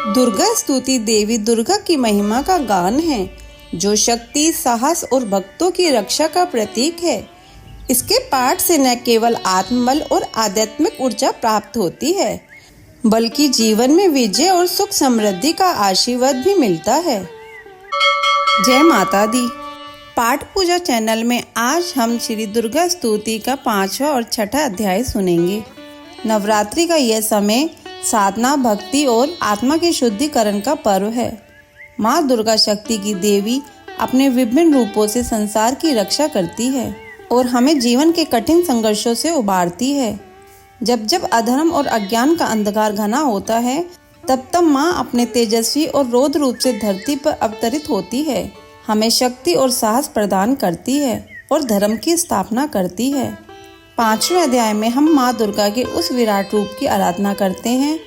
दुर्गा स्तुति देवी दुर्गा की महिमा का गान है, जो शक्ति, साहस और भक्तों की रक्षा का प्रतीक है। इसके पाठ से न केवल आत्मबल और आध्यात्मिक ऊर्जा प्राप्त होती है, बल्कि जीवन में विजय और सुख समृद्धि का आशीर्वाद भी मिलता है। जय माता दी। पाठ पूजा चैनल में आज हम श्री दुर्गा स्तुति का 5वां और 6ठा अध्याय सुनेंगे। नवरात्रि का यह समय साधना, भक्ति और आत्मा के शुद्धिकरण का पर्व है। माँ दुर्गा शक्ति की देवी अपने विभिन्न रूपों से संसार की रक्षा करती है और हमें जीवन के कठिन संघर्षों से उबारती है। जब जब अधर्म और अज्ञान का अंधकार घना होता है, तब तब माँ अपने तेजस्वी और रौद्र रूप से धरती पर अवतरित होती है, हमें शक्ति और साहस प्रदान करती है और धर्म की स्थापना करती है। 5वें अध्याय में हम माँ दुर्गा के उस विराट रूप की आराधना करते हैं,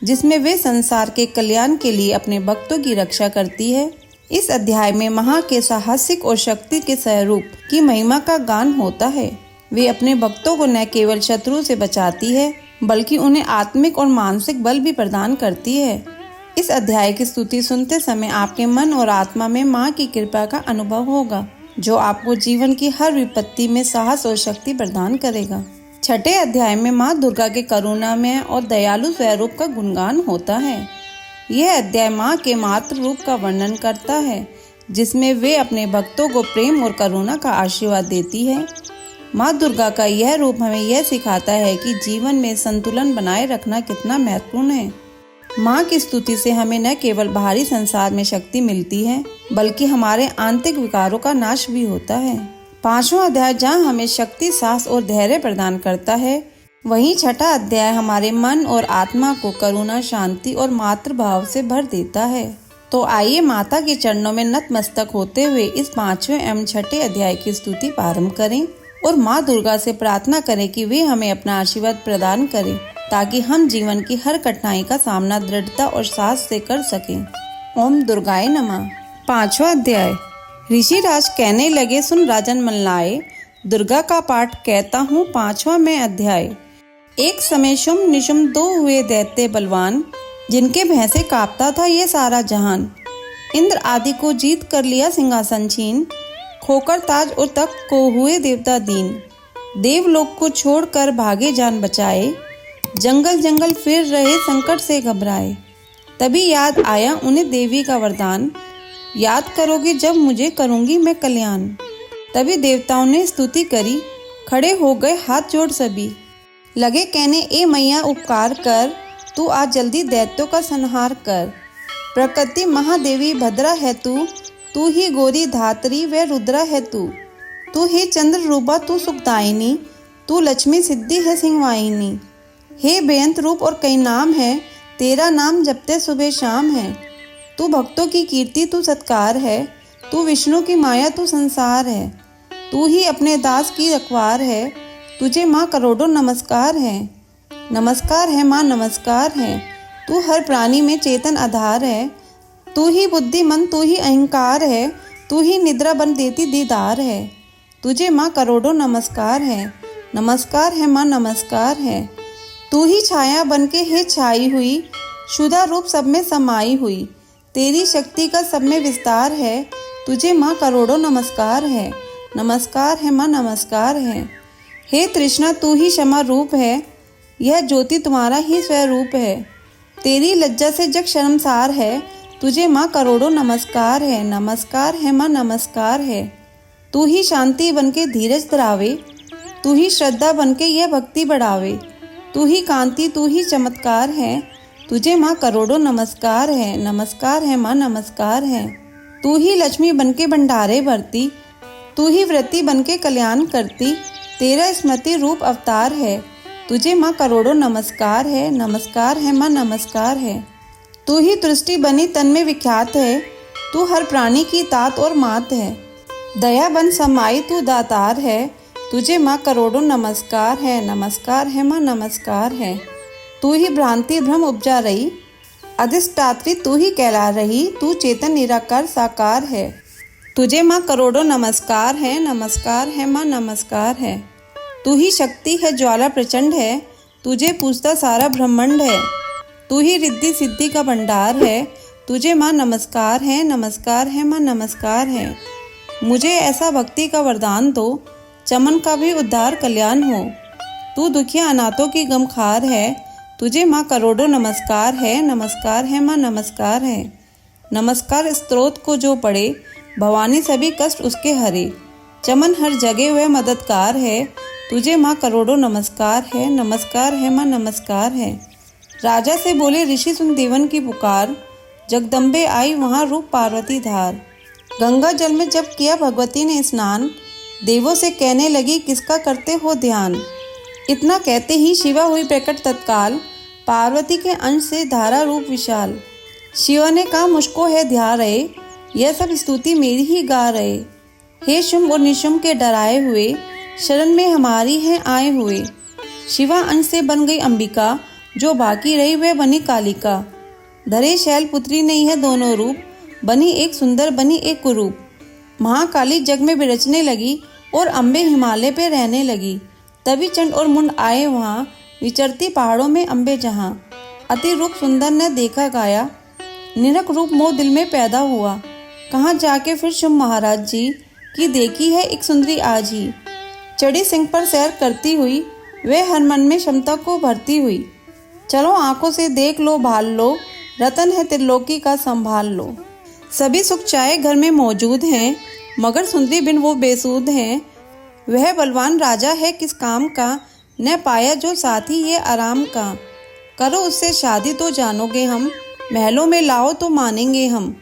जिसमें वे संसार के कल्याण के लिए अपने भक्तों की रक्षा करती है। इस अध्याय में माँ के साहसिक और शक्ति के स्वरूप की महिमा का गान होता है। वे अपने भक्तों को न केवल शत्रु से बचाती है, बल्कि उन्हें आत्मिक और मानसिक बल भी प्रदान करती है। इस अध्याय की स्तुति सुनते समय आपके मन और आत्मा में माँ की कृपा का अनुभव होगा, जो आपको जीवन की हर विपत्ति में साहस और शक्ति प्रदान करेगा। 6ठे अध्याय में माँ दुर्गा के करुणामय और दयालु स्वरूप का गुणगान होता है। यह अध्याय माँ के मातृ रूप का वर्णन करता है, जिसमें वे अपने भक्तों को प्रेम और करुणा का आशीर्वाद देती है। माँ दुर्गा का यह रूप हमें यह सिखाता है कि जीवन में संतुलन बनाए रखना कितना महत्वपूर्ण है। माँ की स्तुति से हमें न केवल बाहरी संसार में शक्ति मिलती है, बल्कि हमारे आंतरिक विकारों का नाश भी होता है। 5वां अध्याय जहाँ हमें शक्ति, साहस और धैर्य प्रदान करता है, वहीं 6ठा अध्याय हमारे मन और आत्मा को करुणा, शांति और मातृभाव से भर देता है। तो आइए माता के चरणों में नतमस्तक होते हुए इस 5वें एवं 6ठे अध्याय की स्तुति प्रारंभ करें और माँ दुर्गा से प्रार्थना करें कि वे हमें अपना आशीर्वाद प्रदान करें, ताकि हम जीवन की हर कठिनाई का सामना दृढ़ता और साहस से कर सकें। ओम दुर्गाय नमः। 5वां अध्याय। ऋषिराज कहने लगे, सुन राजन मल्लाए, दुर्गा का पाठ कहता हूँ 5वां में अध्याय। एक समय शुम्भ निशुम्भ 2 हुए दैत्य बलवान, जिनके भैंसे कांपता था ये सारा जहान। इंद्र आदि को जीत कर लिया सिंहासन छीन, खोकर ताज और तख्त को हुए देवता दीन। देवलोक को छोड़कर भागे जान बचाए, जंगल जंगल फिर रहे संकट से घबराए। तभी याद आया उन्हें देवी का वरदान, याद करोगे जब मुझे करूंगी मैं कल्याण। तभी देवताओं ने स्तुति करी, खड़े हो गए हाथ जोड़ सभी। लगे कहने, ए मैया उपकार कर, तू आज जल्दी दैत्यों का संहार कर। प्रकृति महादेवी भद्रा है तू ही गौरी धात्री व रुद्रा है तू ही चंद्र रूपा, तू सुखदायिनी, तू लक्ष्मी सिद्धि है सिंहवाहिनी। हे बेअंत रूप और कई नाम है, तेरा नाम जपते सुबह शाम है। तू भक्तों की कीर्ति, तू सत्कार है, तू विष्णु की माया, तू संसार है। तू ही अपने दास की रखवार है, तुझे माँ करोड़ों नमस्कार है। नमस्कार है माँ, नमस्कार है। तू हर प्राणी में चेतन आधार है, तू ही बुद्धि मन, तू ही अहंकार है, तू ही निद्रा बन देती दीदार है। तुझे माँ करोड़ों नमस्कार है। नमस्कार है माँ, नमस्कार है। तू ही छाया बन के है छाई हुई, शुदा रूप सब में समाई हुई। तेरी शक्ति का सब में विस्तार है, तुझे माँ करोड़ों नमस्कार है। नमस्कार है माँ, नमस्कार है। हे तृष्णा, तू ही क्षमा रूप है, यह ज्योति तुम्हारा ही स्वरूप है। तेरी लज्जा से जग शर्मसार है, तुझे माँ करोड़ों नमस्कार है। नमस्कार है माँ, नमस्कार है। तू ही शांति बन के धीरज धरावे, तू ही श्रद्धा बन के यह भक्ति बढ़ावे। तू ही कांति, तू ही चमत्कार है, तुझे माँ करोड़ों नमस्कार है। नमस्कार है माँ, नमस्कार है। तू ही लक्ष्मी बन के भंडारे भरती, तू ही वृत्ति बन के कल्याण करती। तेरा स्मृति रूप अवतार है, तुझे माँ करोड़ों नमस्कार है। नमस्कार है माँ, नमस्कार है। तू ही दृष्टि बनी तन में विख्यात है, तू हर प्राणी की तात और मात है। दया बन समाई तू दातार है, तुझे माँ करोड़ों नमस्कार है। नमस्कार है माँ, नमस्कार है। तू ही भ्रांति भ्रम उपजा रही, अधिष्ठात्री तू ही कहला रही, तू चेतन निराकार साकार है। तुझे माँ करोड़ों नमस्कार है। नमस्कार है माँ, नमस्कार है। तू ही शक्ति है, ज्वाला प्रचंड है, तुझे पूजता सारा ब्रह्मांड है। तू ही रिद्धि सिद्धि का भंडार है, तुझे माँ नमस्कार है माँ नमस्कार है। मुझे ऐसा भक्ति का वरदान दो, चमन का भी उद्धार कल्याण हो। तू दुखिया अनाथों की गमखार है, तुझे माँ करोड़ों नमस्कार है माँ नमस्कार है। नमस्कार स्तोत्र को जो पढ़े, भवानी सभी कष्ट उसके हरे। चमन हर जगह वह मददगार है, तुझे माँ करोड़ों नमस्कार है माँ नमस्कार है। राजा से बोले ऋषि सुन देवन की पुकार, जगदम्बे आई वहाँ रूप पार्वती धार। गंगा जल में जब किया भगवती ने स्नान, देवों से कहने लगी किसका करते हो ध्यान। इतना कहते ही शिवा हुई प्रकट तत्काल, पार्वती के अंश से धारा रूप विशाल। शिवा ने कहा मुझको है ध्या रहे, यह सब स्तुति मेरी ही गा रहे। हे शुंभ और निशुंभ के डराए हुए, शरण में हमारी हैं आए हुए। शिवा अंश से बन गई अंबिका, जो बाकी रही वह बनी कालिका। धरे शैल पुत्री ने यह दोनों रूप, बनी एक सुंदर बनी एक कुरूप। महाकाली जग में बिरचने लगी और अम्बे हिमालय पे रहने लगी। तभी चंड और मुंड आए वहाँ, विचरती पहाड़ों में अम्बे जहाँ। अति रूप सुंदर ने देखा गाया, निरख रूप मोह दिल में पैदा हुआ। कहाँ जाके फिर शुंभ महाराज जी की देखी है एक सुंदरी आज ही। चढ़ी सिंह पर सैर करती हुई, वे हर मन में क्षमता को भरती हुई। चलो आंखों से देख लो भाल लो, रतन है त्रिलोकी का संभाल लो। सभी सुख चाहे घर में मौजूद हैं, मगर सुंदरी बिन वो बेसूद हैं। वह बलवान राजा है किस काम का, न पाया जो साथी ये आराम का। करो उससे शादी तो जानोगे हम, महलों में लाओ तो मानेंगे हम।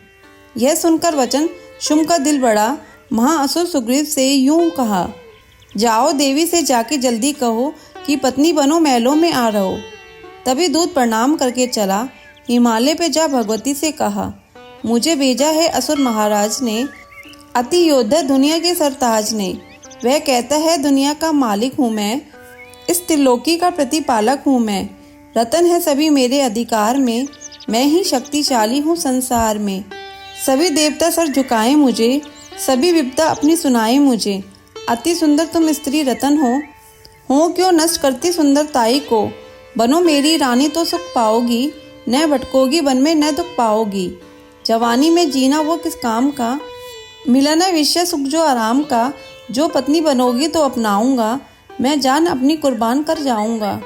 यह सुनकर वचन शुंभ का दिल बढ़ा, महाअसुर सुग्रीव से यूं कहा, जाओ देवी से जाके जल्दी कहो कि पत्नी बनो महलों में आ रहो। तभी दूत प्रणाम करके चला, हिमालय पे जा भगवती से कहा, मुझे भेजा है असुर महाराज ने, अति योद्धा दुनिया के सरताज ने। वह कहता है दुनिया का मालिक हूँ मैं, इस त्रिलोकी का प्रतिपालक हूँ मैं। रतन है सभी मेरे अधिकार में, मैं ही शक्तिशाली हूँ संसार में। सभी देवता सर झुकाए मुझे, सभी विपदा अपनी सुनाए मुझे। अति सुंदर तुम स्त्री रतन हो क्यों नष्ट करती सुंदरताई को। बनो मेरी रानी तो सुख पाओगी, न भटकोगी वन में न दुख पाओगी। जवानी में जीना वो किस काम का, मिला न विषय सुख जो आराम का। जो पत्नी बनोगी तो अपनाऊंगा, मैं जान अपनी कुर्बान कर जाऊंगा।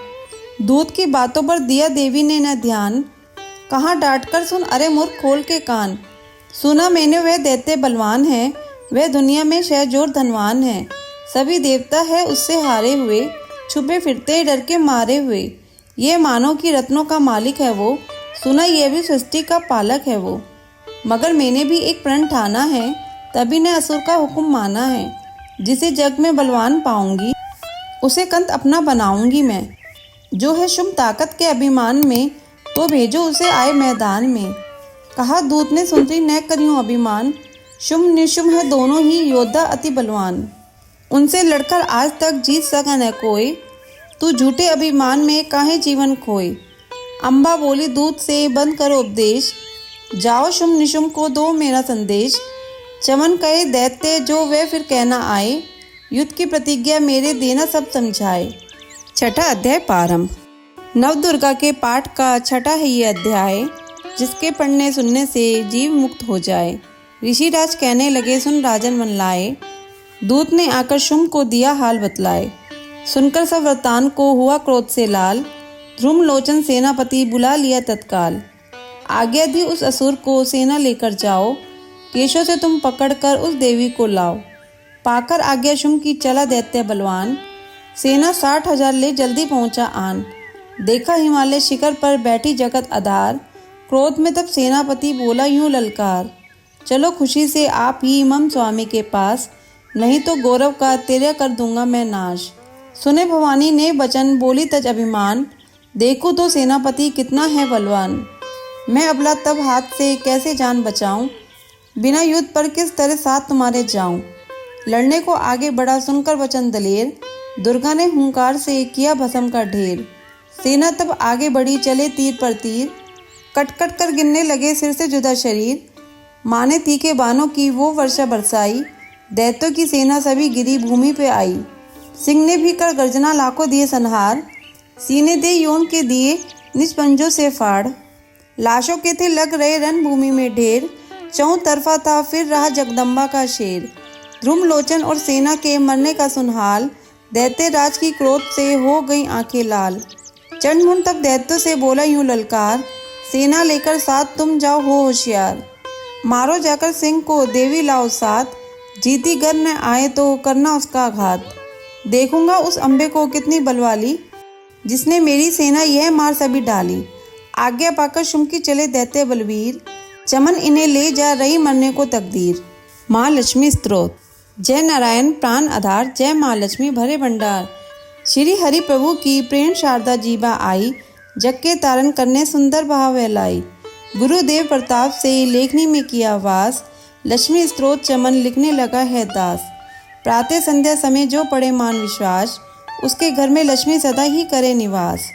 दूत की बातों पर दिया देवी ने न ध्यान, कहाँ डांट कर सुन अरे मूर्ख खोल के कान। सुना मैंने वह दैत्य बलवान है, वह दुनिया में शहजोर धनवान है। सभी देवता है उससे हारे हुए, छुपे फिरते डर के मारे हुए। ये मानो कि रत्नों का मालिक है वो, सुना यह भी सृष्टि का पालक है वो। मगर मैंने भी एक प्रण ठाना है, तभी ने असुर का हुक्म माना है। जिसे जग में बलवान पाऊंगी, उसे कंत अपना बनाऊंगी मैं। जो है शुंभ ताकत के अभिमान में, तो भेजो उसे आए मैदान में। कहा दूत ने सुंदरी न करियो अभिमान, शुंभ निशुंभ है दोनों ही योद्धा अति बलवान। उनसे लड़कर आज तक जीत सका न कोई, तू झूठे अभिमान में काहे जीवन खोए। अम्बा बोली दूत से बंद करो उपदेश, जाओ शुंभ निशुंभ को दो मेरा संदेश। चमन कहे दैत्य जो वे फिर कहना आए, युद्ध की प्रतिज्ञा मेरे देना सब समझाए। छठा अध्याय प्रारंभ। नवदुर्गा के पाठ का छठा है ये अध्याय, जिसके पढ़ने सुनने से जीव मुक्त हो जाए। ऋषिराज कहने लगे सुन राजन मन लाए, दूत ने आकर शुंभ को दिया हाल बतलाए। सुनकर सब वृतान को हुआ क्रोध से लाल, ध्रुम लोचन सेनापति बुला लिया तत्काल। आज्ञा दी उस असुर को सेना लेकर जाओ, केशों से तुम पकड़कर उस देवी को लाओ। पाकर आज्ञा शुंभ की चला दैत्य बलवान, सेना 60,000 ले जल्दी पहुंचा आन। देखा हिमालय शिखर पर बैठी जगत आधार, क्रोध में तब सेनापति बोला यूं ललकार, चलो खुशी से आप ही मम स्वामी के पास, नहीं तो गौरव का तेरा कर दूंगा मैं नाश। सुने भवानी ने वचन बोली तज अभिमान, देखो तो सेनापति कितना है बलवान। मैं अबला तब हाथ से कैसे जान बचाऊं, बिना युद्ध पर किस तरह साथ तुम्हारे जाऊं। लड़ने को आगे बढ़ा सुनकर वचन दलेर, दुर्गा ने हुंकार से किया भस्म का ढेर। सेना तब आगे बढ़ी चले तीर पर तीर, कट कट कर गिरने लगे सिर से जुदा शरीर। माने तीखे बाणों की वो वर्षा बरसाई, दैत्यों की सेना सभी गिरी भूमि पे आई। सिंह ने भी कर गर्जना लाखों दिए संहार, सीने दे योन के दिए निज पंजों से फाड़। लाशों के थे लग रहे रणभूमि में ढेर, चौं तरफा था फिर रहा जगदम्बा का शेर। ध्रुम लोचन और सेना के मरने का सुनहाल, दैत्य राज की क्रोध से हो गई आंखें लाल। चंडमुंड तब दैत्यों से बोला यूं ललकार, सेना लेकर साथ तुम जाओ हो होशियार। मारो जाकर सिंह को देवी लाओ साथ, जीती गर न आए तो करना उसका घात। देखूंगा उस अम्बे को कितनी बलवाली, जिसने मेरी सेना यह मार सभी डाली। आज्ञा पाकर शुम्की चले दैत्य बलवीर, चमन इन्हें ले जा रही मरने को तकदीर। माँ लक्ष्मी स्तोत्र। जय नारायण प्राण आधार, जय माँ लक्ष्मी भरे भंडार। श्री हरि प्रभु की प्रेम शारदा जीबा आई, जग के तारण करने सुंदर भाव लाई। गुरुदेव प्रताप से लेखनी में किया वास, लक्ष्मी स्तोत्र चमन लिखने लगा है दास। प्रातः संध्या समय जो पढ़े मान विश्वास, उसके घर में लक्ष्मी सदा ही करे निवास।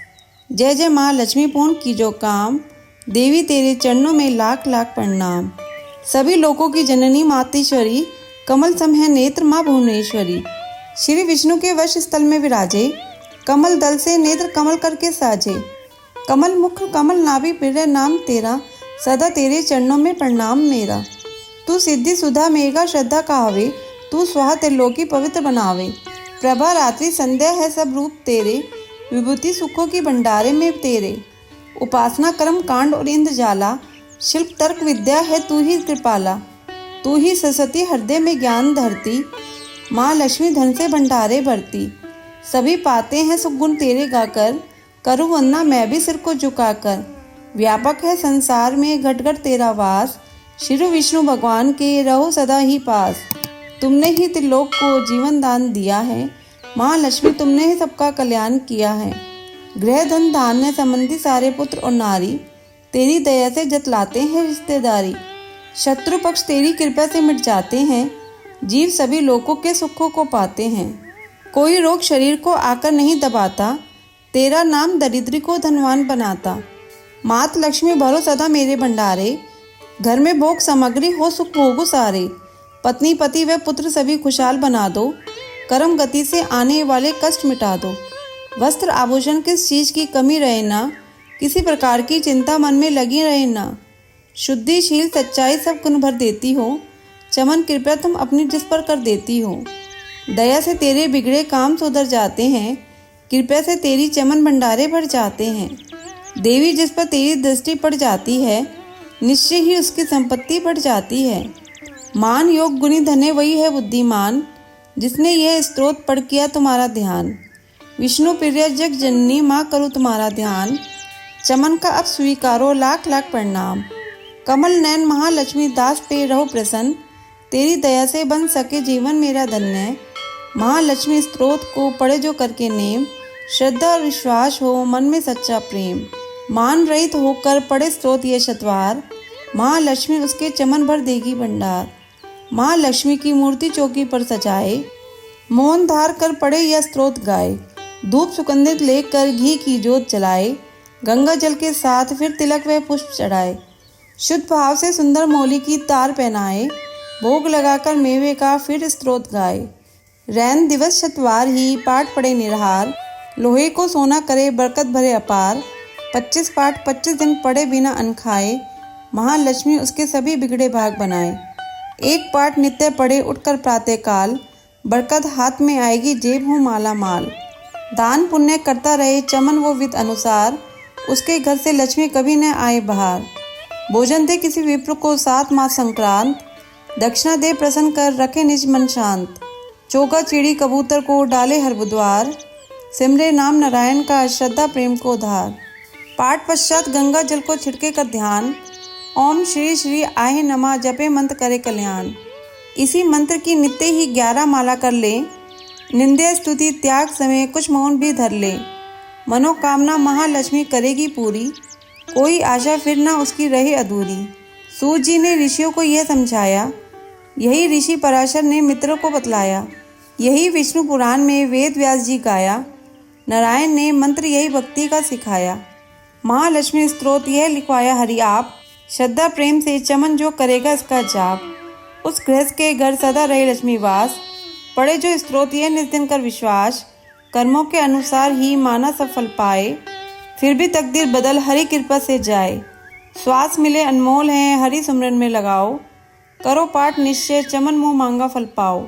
जय जय माँ लक्ष्मी पूर्ण की जो काम, देवी तेरे चरणों में लाख लाख प्रणाम। सभी लोकों की जननी मातेश्वरी, कमल सम है नेत्र माँ भुवनेश्वरी। श्री विष्णु के वश स्थल में विराजे, कमल दल से नेत्र कमल करके साजे। कमल मुख कमल नाभि प्रिय नाम तेरा, सदा तेरे चरणों में प्रणाम मेरा। तू सिद्धि सुधा मेघा श्रद्धा कहावे, तू स्वाहा त्रिलोकी पवित्र बनावे। प्रभा रात्रि संध्या है सब रूप तेरे, विभूति सुखों की भंडारे में तेरे। उपासना कर्म कांड और इंद्रजाला, शिल्प तर्क विद्या है तू ही कृपाला। तू ही सरस्वती हृदय में ज्ञान धरती, माँ लक्ष्मी धन से भंडारे भरती। सभी पाते हैं सुगुण तेरे गाकर, करूँ वंदना मैं भी सिर को झुकाकर। व्यापक है संसार में घट घट तेरा वास, श्री विष्णु भगवान के रहो सदा ही पास। तुमने ही त्रिलोक को जीवन दान दिया है, माँ लक्ष्मी तुमने ही सबका कल्याण किया है। गृह धन धान्य संबंधी सारे पुत्र और नारी, तेरी दया से जतलाते हैं रिश्तेदारी। शत्रु पक्ष तेरी कृपा से मिट जाते हैं, जीव सभी लोकों के सुखों को पाते हैं। कोई रोग शरीर को आकर नहीं दबाता, तेरा नाम दरिद्री को धनवान बनाता। मात लक्ष्मी भरो सदा मेरे भंडारे, घर में भोग सामग्री हो सुख भोगो सारे। पत्नी पति व पुत्र सभी खुशहाल बना दो, कर्म गति से आने वाले कष्ट मिटा दो। वस्त्र आभूषण किस चीज की कमी रहे ना, किसी प्रकार की चिंता मन में लगी रहे ना। शुद्धि शील सच्चाई सब गुण भर देती हो, चमन कृपया तुम अपनी जिस पर कर देती हो। दया से तेरे बिगड़े काम सुधर जाते हैं, कृपया से तेरी चमन भंडारे भर जाते हैं। देवी जिस पर तेरी दृष्टि पड़ जाती है, निश्चय ही उसकी संपत्ति बढ़ जाती है। मान योग गुणी धने वही है बुद्धिमान, जिसने यह स्तोत्र पढ़ किया तुम्हारा ध्यान। विष्णु प्रिय जग जननी माँ करो तुम्हारा ध्यान, चमन का अब स्वीकारो लाख लाख प्रणाम। कमल नयन महालक्ष्मी दास पे रहो प्रसन्न, तेरी दया से बन सके जीवन मेरा धन्य। महालक्ष्मी स्तोत्र को पढ़े जो करके नेम, श्रद्धा और विश्वास हो मन में सच्चा प्रेम। मान रहित होकर पढ़े स्तोत्र ये शतवार, महालक्ष्मी उसके चमन भर देगी भंडार। महालक्ष्मी की मूर्ति चौकी पर सजाए, मौन धार कर पढ़े यह स्तोत्र गाए। धूप सुगंधित लेकर घी की जोत जलाए, गंगा जल के साथ फिर तिलक व पुष्प चढ़ाए। शुद्ध भाव से सुंदर मौली की तार पहनाए, भोग लगाकर मेवे का फिर स्तोत्र गाए। रैन दिवस शतवार ही पाठ पढ़े निरहार, लोहे को सोना करे बरकत भरे अपार। 25 पाठ 25 दिन पढ़े बिना अन्न खाए, महालक्ष्मी उसके सभी बिगड़े भाग बनाए। एक पाठ नित्य पढ़े उठकर प्रातः काल, बरकत हाथ में आएगी जेब हो माला माल। दान पुण्य करता रहे चमन वो विध अनुसार, उसके घर से लक्ष्मी कभी न आए बाहर। भोजन दे किसी विप्र को 7 माह संक्रांत, दक्षिणा दे प्रसन्न कर रखे निज मन शांत। चौका चिड़ी कबूतर को डाले हर बुधवार, सिमरे नाम नारायण का श्रद्धा प्रेम को धार। पाठ पश्चात गंगा जल को छिड़के कर ध्यान, ओम श्री श्री आहे नमः जपे मंत्र करे कल्याण। इसी मंत्र की नित्य ही 11 माला कर ले, निंदे स्तुति त्याग समय कुछ मौन भी धर ले। मनोकामना महालक्ष्मी करेगी पूरी, कोई आशा फिर ना उसकी रहे अधूरी। सूत जी ने ऋषियों को यह समझाया, यही ऋषि पराशर ने मित्रों को बतलाया। यही विष्णु पुराण में वेद व्यास जी गाया, नारायण ने मंत्र यही भक्ति का सिखाया। महालक्ष्मी स्तोत्र यह लिखवाया हरि आप, श्रद्धा प्रेम से चमन जो करेगा इसका जाप। उस गृहस्थ के घर सदा रहे लक्ष्मी वास, पढ़े जो स्तोत्र यह नित्य कर विश्वास। कर्मों के अनुसार ही माना सफल पाए, फिर भी तकदीर बदल हरी कृपा से जाए। श्वास मिले अनमोल है, हरि सिमरन में लगाओ। करो पाठ निश्चय, चमन मुँह मांगा फल पाओ।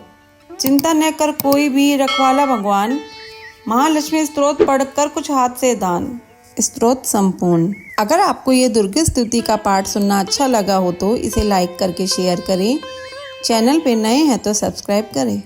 चिंता न कर कोई भी, रखवाला भगवान। महालक्ष्मी स्तोत्र पढ़कर कुछ हाथ से दान। स्तोत्र संपूर्ण। अगर आपको ये दुर्गा स्तुति का पाठ सुनना अच्छा लगा हो तो इसे लाइक करके शेयर करें। चैनल पे नए हैं तो सब्सक्राइब करें।